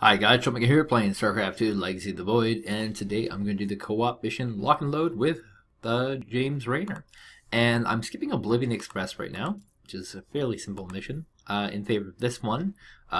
Hi guys, Troublemaker here playing Starcraft 2 Legacy of the Void, and today I'm going to do the co-op mission Lock and Load with James Raynor. And I'm skipping Oblivion Express right now, which is a fairly simple mission, in favor of this one,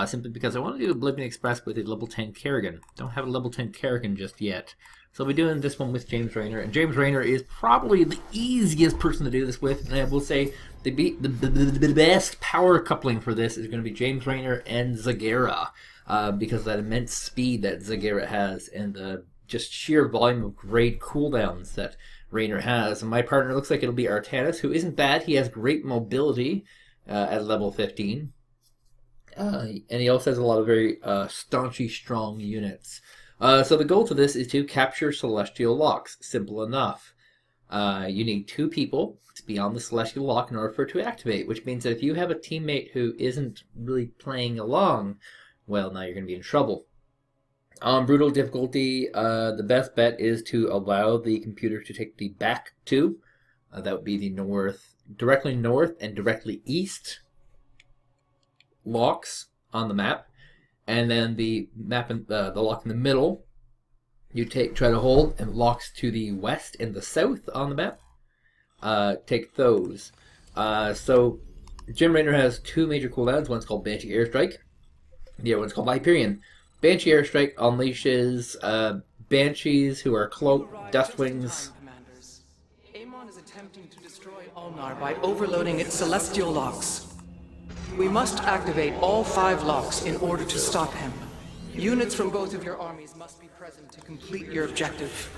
simply because I want to do Oblivion Express with a level 10 Kerrigan. Don't have a level 10 Kerrigan just yet. So I'll be doing this one with James Raynor, and James Raynor is probably the easiest person to do this with, and I will say the best power coupling for this is going to be James Raynor and Zagera. Because of that immense speed that Zagera has and the just sheer volume of great cooldowns that Raynor has. And my partner looks like it'll be Artanis, who isn't bad. He has great mobility at level 15. And he also has a lot of very staunchy, strong units. So the goal to this is to capture Celestial Locks. Simple enough. You need 2 people to be on the Celestial Lock in order for it to activate, which means that if you have a teammate who isn't really playing along, well, now you're going to be in trouble. On brutal difficulty, the best bet is to allow the computer to take the back 2. That would be the directly north and directly east locks on the map. And then the map, the lock in the middle, you try to hold, and locks to the west and the south on the map. Take those. So Jim Raynor has 2 major cooldowns. One's called Banshee Airstrike. The other one's called Hyperion. Banshee Airstrike unleashes Banshees who are cloaked, Dustwings. Amon is attempting to destroy Ulnar by overloading its celestial locks. We must activate all 5 locks in order to stop him. Units from both of your armies must be present to complete your objective.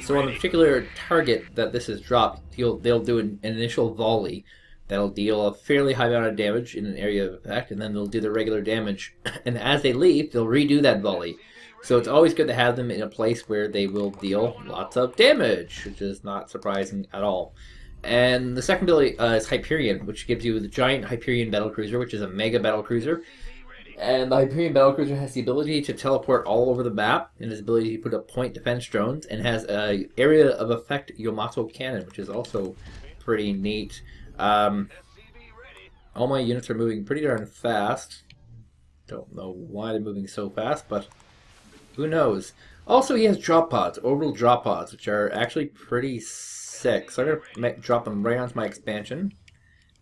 So on the particular target that this is dropped, they'll do an initial volley. That'll deal a fairly high amount of damage in an area of effect, and then they'll do the regular damage. And as they leave, they'll redo that volley. So it's always good to have them in a place where they will deal lots of damage, which is not surprising at all. And the second ability is Hyperion, which gives you the giant Hyperion battlecruiser, which is a mega battlecruiser. And the Hyperion battlecruiser has the ability to teleport all over the map, and his ability to put up point defense drones, and has a area of effect Yamato cannon, which is also pretty neat. All my units are moving pretty darn fast. Don't know why they're moving so fast, but who knows. Also, he has drop pods, orbital drop pods, which are actually pretty sick. So I'm going to drop them right onto my expansion.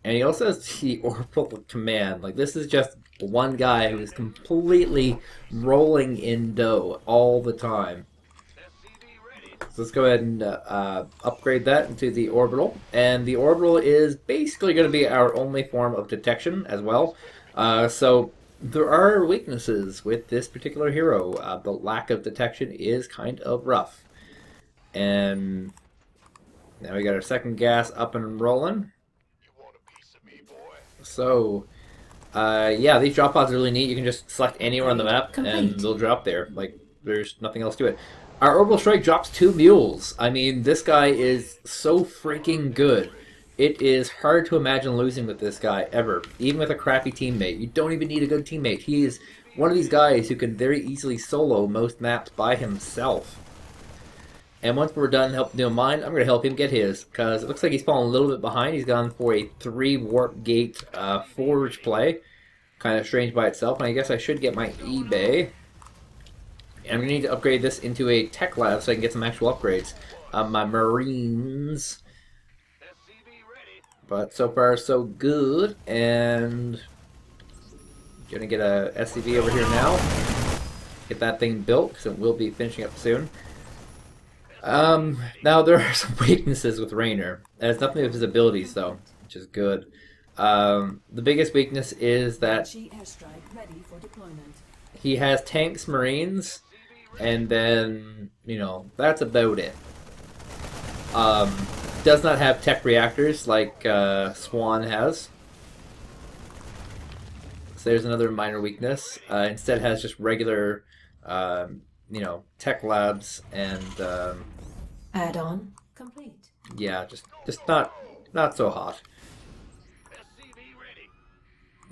And he also has the orbital command. Like, this is just one guy who is completely rolling in dough all the time. So let's go ahead and upgrade that into the orbital. And the orbital is basically going to be our only form of detection as well. So there are weaknesses with this particular hero. The lack of detection is kind of rough. And now we got our second gas up and rolling. So, yeah, these drop pods are really neat. You can just select anywhere on the map and they'll drop there. Like, there's nothing else to it. Our Orbital Strike drops 2 mules. I mean, this guy is so freaking good. It is hard to imagine losing with this guy, ever. Even with a crappy teammate. You don't even need a good teammate. He is one of these guys who can very easily solo most maps by himself. And once we're done helping doing mine, I'm going to help him get his. Because it looks like he's fallen a little bit behind. He's gone for a 3 Warp Gate Forge play. Kind of strange by itself. And I guess I should get my eBay. I'm going to need to upgrade this into a tech lab so I can get some actual upgrades. My Marines. But so far, so good. And going to get a SCV over here now. Get that thing built, because it will be finishing up soon. Now, there are some weaknesses with Raynor. It has nothing to do with his abilities, though, which is good. The biggest weakness is that he has tanks, Marines, and then, you know, that's about it. Does not have tech reactors like Swan has. So there's another minor weakness. Instead has just regular, you know, tech labs and... add-on complete. Yeah, just not so hot.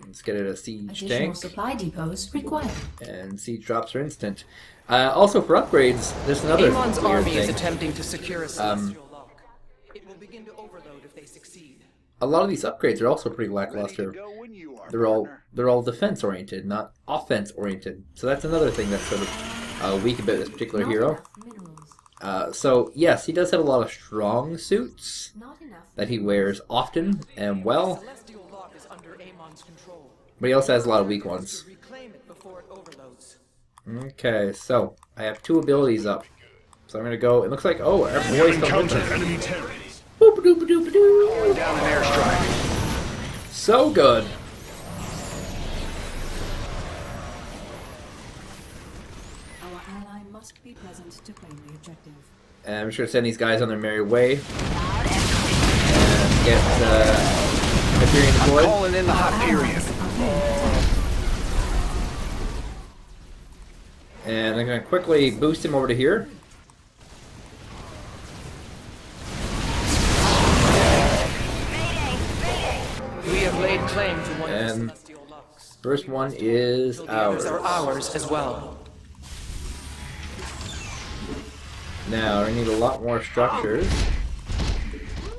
Let's get it a siege Additional tank. supply depots required. And siege drops are instant. Also for upgrades, there's another Amon's weird army thing. is attempting to secure a celestial lock. It will begin to overload if they succeed. A lot of these upgrades are also pretty lackluster. they're all defense oriented, not offense oriented. So that's another thing that's sort of weak about this particular Not hero. enough minerals. So yes, he does have a lot of strong suits Not enough. that he wears often and well, Celestial lock is under Amon's control. but he also has a lot of weak ones. Reclaim it before it overloads. Okay, so I have 2 abilities up. So I'm gonna go. It looks like our boys come with us. enemy terrorists. Boop-a-doop-a-doop-a-doo. Down an airstrike. So good. Our ally must be present to claim the objective. And I'm just gonna send these guys on their merry way and get Hyperion deployed. Calling in the Hyperion. Allies are being attacked. And I'm gonna quickly boost him over to here. We have laid claim to one of the And celestial locks. first one is The others ours. are ours as well. Now I need a lot more structures.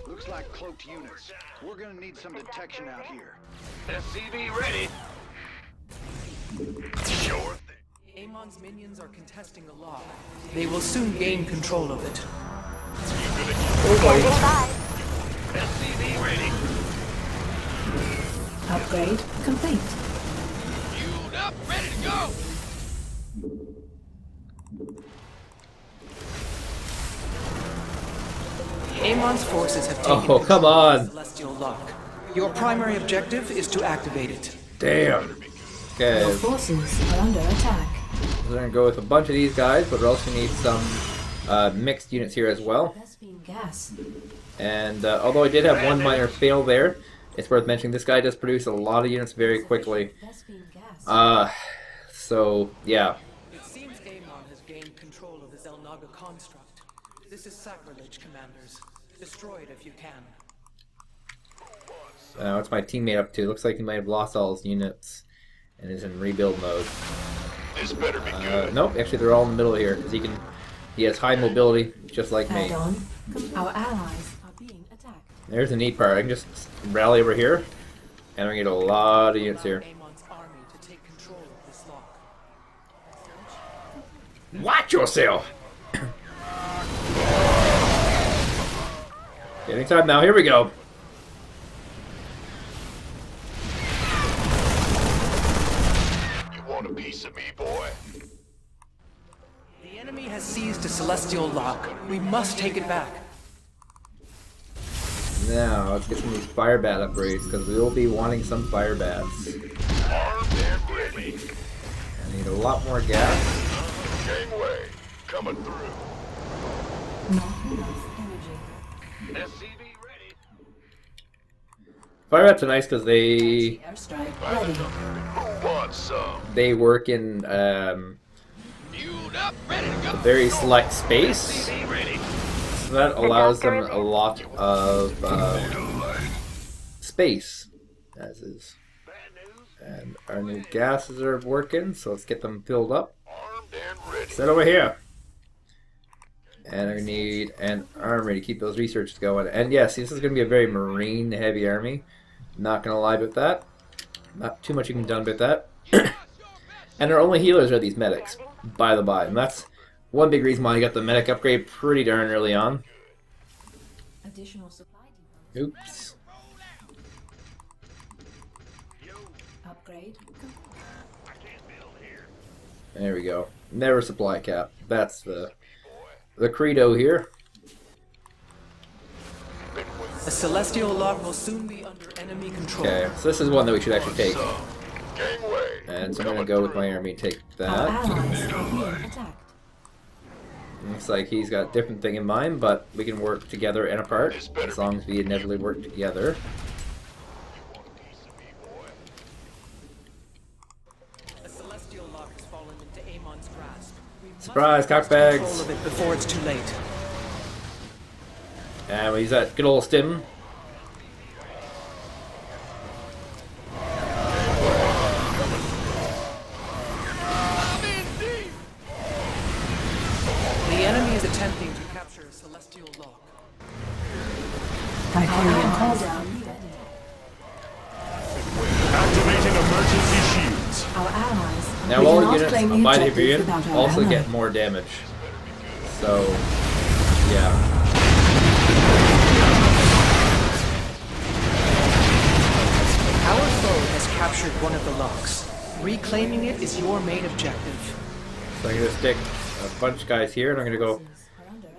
Looks like cloaked units. We're gonna need some detection out here. SCV ready. Sure thing. Amon's minions are contesting the lock. They will soon gain control of it. SCV ready. Upgrade complete. Fueled up, ready to go. Amon's forces have taken Oh, come control of on. the celestial lock. Your primary objective is to activate it. Damn. Okay, Your forces are under attack. we're gonna go with a bunch of these guys, but we also need some mixed units here as well. Vespine gas. And although I did have one minor fail there, it's worth mentioning this guy does produce a lot of units very quickly. Vespine gas. So yeah. It seems Amon has gained control of the Zelnaga construct. This is sacrilege, commanders. Destroy it if you can. What's my teammate up to? Looks like he might have lost all his units and is in rebuild mode. This better be good. Nope, actually they're all in the middle here because he has high mobility just like me. Add-on. Our allies are being attacked. There's the neat part. I can just rally over here and we get a lot of units here. Amon's army to take control of this lock. Watch yourself! Anytime now, here we go. You want a piece of me, boy? The enemy has seized a celestial lock. We must take it back. Now, let's get some of these fire bat upgrades because we will be wanting some fire bats. Armed and ready. I need a lot more gas. Gangway coming through. Not enough energy. SCV ready. Fire bats are nice because they Airstrike ready. Who wants some? work in Fueled up, ready to go. a very select space, SCV ready. so that allows them a lot of space, as is. Bad news. And our new gases are working, so let's get them filled up. Armed and ready. Set over here. And I need an armory to keep those researches going. And yes, this is going to be a very marine heavy army. Not going to lie about that. Not too much you can do about that. And our only healers are these medics, by the by. And that's one big reason why I got the medic upgrade pretty darn early on. Additional supply depots. Oops. Upgrade complete. There we go. Never supply cap. That's the credo here. The celestial lock will soon be under enemy control. Okay, so this is one that we should actually take. Gangway. And so I'm going to go with my army and take Our that. allies are being attacked. Looks like he's got a different thing in mind, but we can work together and apart as long as we inevitably work together. The celestial lock has fallen into Amon's grasp. We must Surprise, take cockbags! control of it before it's too late. And we use that good old stim. The enemy is attempting to capture a celestial lock. Hyperion call down. Activating Now We all cannot units claim the by the objective Hyperion without our also ally. get more damage. So, yeah. Our foe has captured one of the locks. Reclaiming it is your main objective. So I'm going to stick a bunch of guys here, and I'm going to go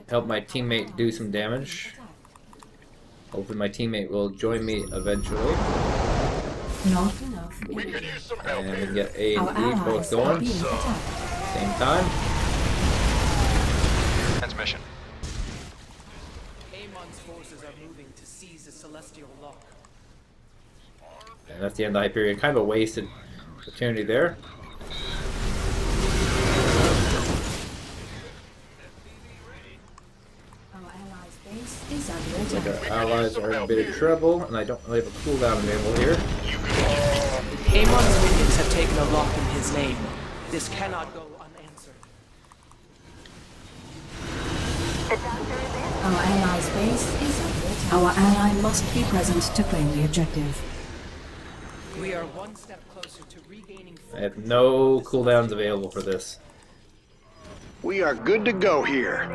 help my teammate do some damage. Hopefully my teammate will join me eventually. Not enough We energy. could use some help And we here. can get A Our and B allies both are going. being attacked. Same time. Transmission. Amon's forces are moving to seize the celestial lock. And that's the end of the Hyperion. Kind of a wasted opportunity there. Our allies' base is under Looks like attack. our allies are in a bit of trouble, and I don't really have a cooldown available here. Amon's minions have taken a lock in his name. This cannot go unanswered. Our allies' base is under attack. Our ally must be present to claim the objective. We are one step closer to regaining I have no cooldowns available for this. We are good to go here.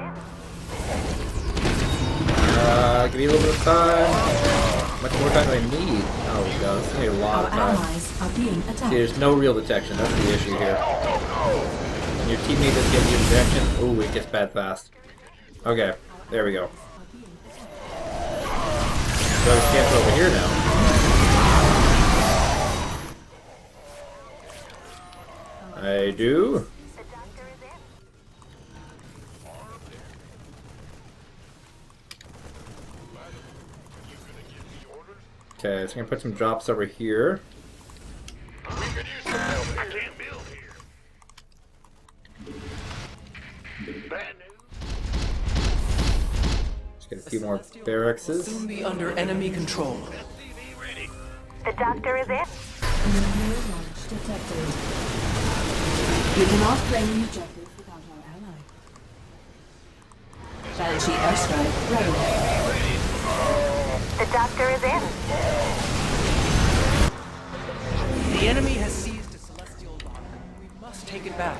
Give me a little bit of time. How much more time do I need? Oh god, this is gonna be a lot Our of time. allies are being See, attacked. there's no real detection. That's the issue here. When your teammate doesn't get the detection, ooh, it gets bad fast. Okay, there we go. So I camp over here now. I do. Okay, so I'm gonna put some drops over here. We could use some help here. I can't build here. Bad news. Let's get a few more barracks. soon be under enemy control. The doctor is in. Nuclear launch detected. We cannot claim the objective without our ally. Banshee airstrike ready. The doctor is in. The enemy has seized a celestial lock. We must take it back.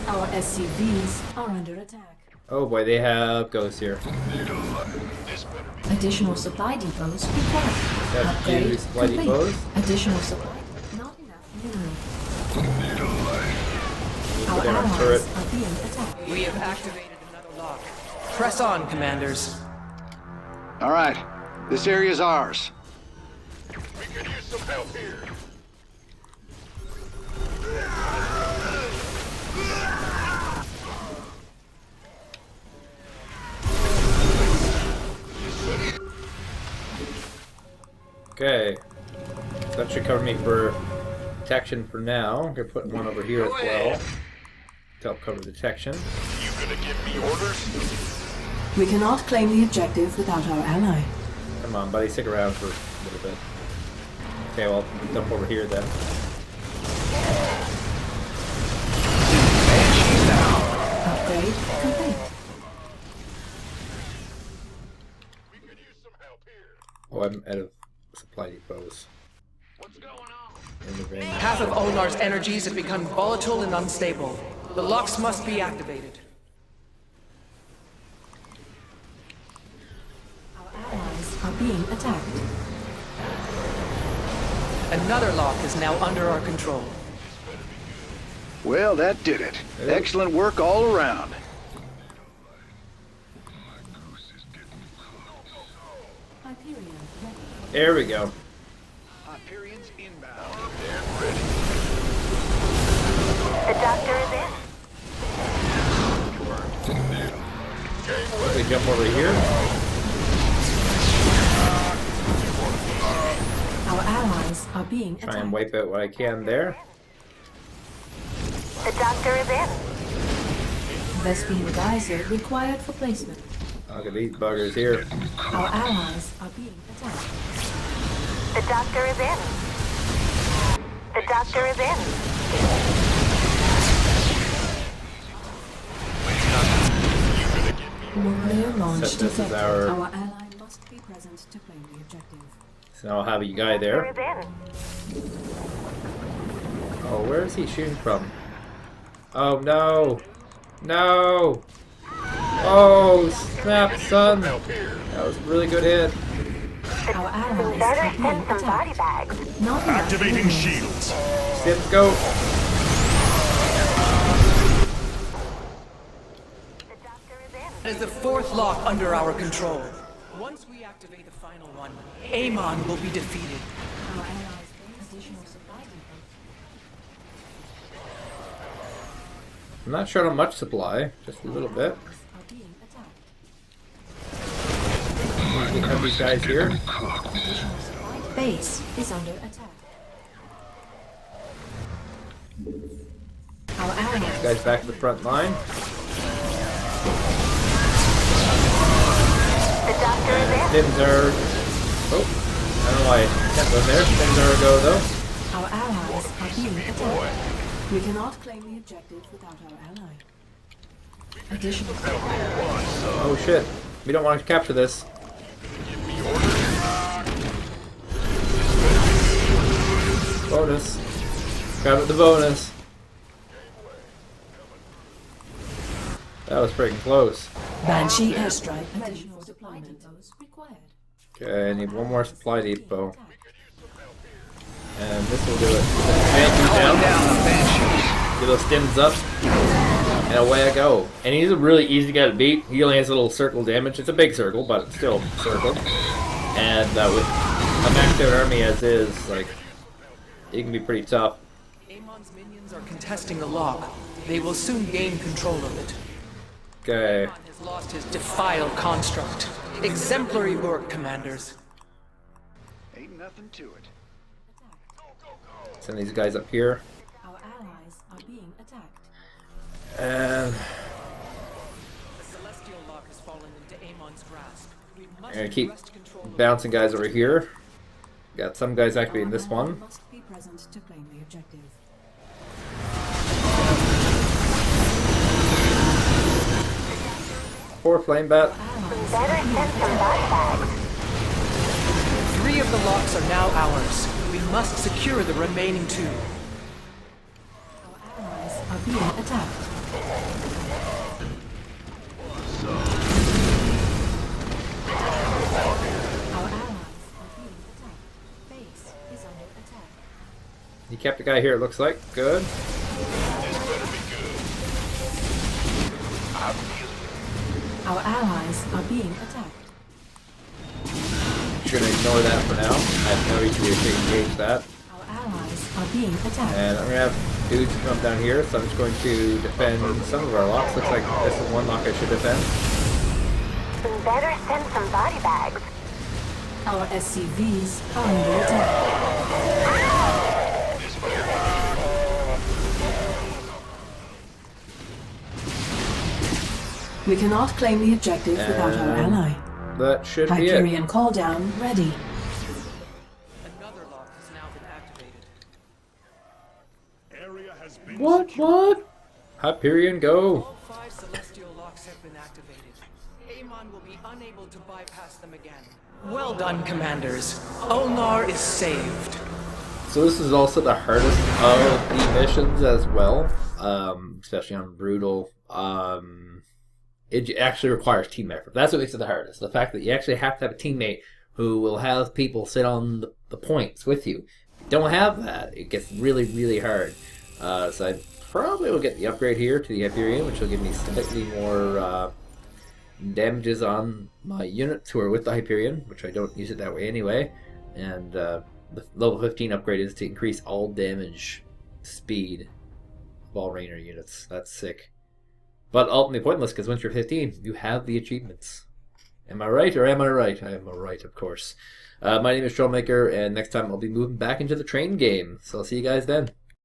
Our SCVs are under attack. Oh boy, they have ghosts here. Additional supply depots required. That's Upgrade huge supply complete. depots. Additional supply. Not enough mineral. Our Put down a allies turret. are being attacked. We have activated another lock. Press on, commanders. All right, this area's ours. We could use some help here. Okay. So that should cover me for detection for now. I'm gonna put one over here as well to help cover detection. You gonna give me orders? We cannot claim the objective without our ally. Come on, buddy, stick around for a little bit. Okay, well, I'll dump over here then. Upgrade complete. We could use some help here. Oh, I'm out of supply depots What's going on? in the vein. Half of Onar's energies have become volatile and unstable. The locks must be activated. Our allies are being attacked. Another lock is now under our control. Well, that did it. Excellent work all around. Hyperion ready. There we go. Hyperion's inbound. The doctor is in. We jump over here. Our allies are being Try and attacked. wipe out what I can there. The doctor is in. Vespine geyser required for placement. Look at these buggers here. Our allies are being attacked. The doctor is in. The doctor is in. Nuclear launch Except this is detected. our- Our ally must be present to claim the objective. So I'll have a guy Doctor there. is in. Oh, where is he shooting from? Oh no! No! Oh, snap, son! That was a really good hit. Our allies Better are being send some body attacked. bags. Not enough Activating units. shields. Sims, go! The doctor is in. That is the fourth lock under our control. Once we activate the final one, Amon will be defeated. Our allies bring additional supply depots. I'm not short on much supply, just a little bit. Are being attacked. We have these guys here. Additional supply base is under attack. Our allies Guys back to the front line. The doctor is in. Sims are... Oh, I don't know why I can't go there. Sims are a go though. Our allies are being attacked. We cannot claim the objective without our ally. Additional Oh shit. We don't want to capture this. Bonus. Grab the bonus. That was freaking close. Banshee airstrike. Additional supply depots required. Okay, I need one more supply depot. And this will do it. Banshee's Calling down. down the Banshees. Get those stims up. And away I go. And he's a really easy guy to beat. He only has a little circle damage. It's a big circle, but it's still a circle. And with a maxed out army as is, like, he can be pretty tough. Amon's minions are contesting the lock. They will soon gain control of it. Okay. Amon has lost his defiled construct. Exemplary work, commanders. Ain't nothing to it. Send these guys up here. Our allies are being attacked. And The celestial lock has fallen into Amon's grasp. We I'm must gonna keep wrest control of it. bouncing guys over here. Got some guys activating this Our ally one. must be present to claim the objective. 4 flame bat. Allies Better send some body bags. 3 of the locks are now ours. We must secure the remaining 2. Our allies are being attacked. Our allies are being attacked. Base is under attack. He kept a guy here, it looks like. Good. This better be good. I feel it. Our allies are being attacked. Just gonna ignore that for now. I have no reason to engage that. Our allies are being attacked. And I'm gonna have dudes come down here, so I'm just going to defend some of our locks. Looks like this is one lock I should defend. Better send some body bags. Our SCVs are under attack. We cannot claim the objective without our ally. That should be it. Hyperion call down ready. Another lock has now been activated. Area has been What? Hyperion, go! All 5 celestial locks have been activated. Amon will be unable to bypass them again. Well done, commanders. Ulnar is saved. So this is also the hardest of the missions as well, especially on Brutal. It actually requires team effort. That's what makes it the hardest. The fact that you actually have to have a teammate who will have people sit on the points with you. If you don't have that, it gets really, really hard. So I probably will get the upgrade here to the Hyperion, which will give me slightly more damages on my units who are with the Hyperion, which I don't use it that way anyway. And the level 15 upgrade is to increase all damage speed of all Raynor units. That's sick. But ultimately pointless, because once you're 15, you have the achievements. Am I right, or am I right? I am right, of course. My name is Troublemaker, and next time I'll be moving back into the train game. So I'll see you guys then.